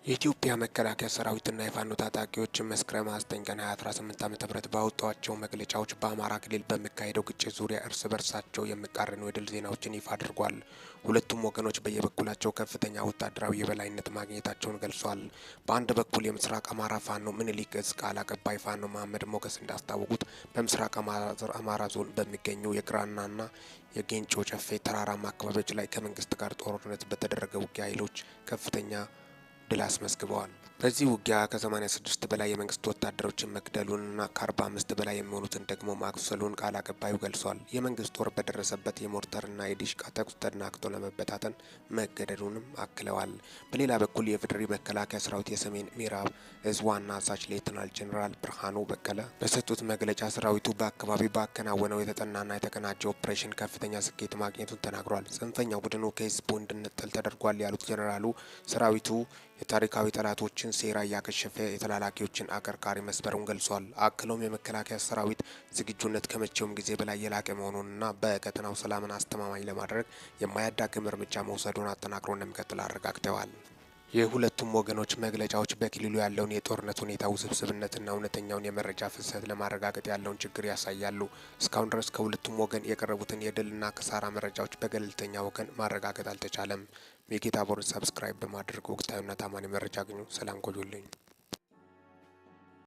የኢትዮጵያ መከላከያ ሰራዊትና የፋኖ ታጣቂዎች መስከረም 9 ቀን 2018 ዓ.ም ባወጧቸው መግለጫዎች በአማራ ክልል በሚካሄደው ግጭት ዙሪያ እርስ በርሳቸው የሚቃረኑ የድል ዜናዎችን ይፋ አድርጓል። ሁለቱም ወገኖች በየበኩላቸው ከፍተኛ ወታደራዊ የበላይነት ማግኘታቸውን ገልጿል። በአንድ በኩል የምስራቅ አማራ ፋኖ ምኒልክ ዕዝ ቃል አቀባይ ፋኖ መሐመድ ሞገስ እንዳስታወቁት በምስራቅ አማራ ዞን በሚገኙ የግራናና የጌንጮ ጨፌ ተራራማ አካባቢዎች ላይ ከመንግስት ጋር ጦርነት በተደረገ ውጊያ ኃይሎች ከፍተኛ ድል አስመዝግበዋል። በዚህ ውጊያ ከ86 በላይ የመንግስት ወታደሮችን መግደሉንና ከ45 በላይ የሚሆኑትን ደግሞ ማቁሰሉን ቃል አቀባዩ ገልጿል። የመንግስት ጦር በደረሰበት የሞርተርና የዲሽቃ ተኩስ ተደናግጦ ለመበታተን መገደሉንም አክለዋል። በሌላ በኩል የፌዴሪ መከላከያ ሰራዊት የሰሜን ምዕራብ ዕዝ ዋና አዛዥ ሌተናል ጄኔራል ብርሃኑ በቀለ በሰጡት መግለጫ ሰራዊቱ በአካባቢው ባከናወነው የተጠናና የተቀናጀ ኦፕሬሽን ከፍተኛ ስኬት ማግኘቱን ተናግሯል። ጽንፈኛው ቡድኑ ከህዝቡ እንዲነጠል ተደርጓል ያሉት ጄኔራሉ ሰራዊቱ የታሪካዊ ጠላቶችን ሴራ እያከሸፈ የተላላኪዎችን አከርካሪ መስበሩን ገልጿል። አክሎም የመከላከያ ሰራዊት ዝግጁነት ከመቼውም ጊዜ በላይ የላቀ መሆኑንና በቀጠናው ሰላምን አስተማማኝ ለማድረግ የማያዳግም እርምጃ መውሰዱን አጠናክሮ እንደሚቀጥል አረጋግጠዋል። የሁለቱም ወገኖች መግለጫዎች በክልሉ ያለውን የጦርነት ሁኔታ ውስብስብነትና እውነተኛውን የመረጃ ፍሰት ለማረጋገጥ ያለውን ችግር ያሳያሉ። እስካሁን ድረስ ከሁለቱም ወገን የቀረቡትን የድልና ክሳራ መረጃዎች በገለልተኛ ወገን ማረጋገጥ አልተቻለም። ሚኪታ ቦርን ሰብስክራይብ በማድረግ ወቅታዊና ታማኝ መረጃ አግኙ። ሰላም ቆዩልኝ።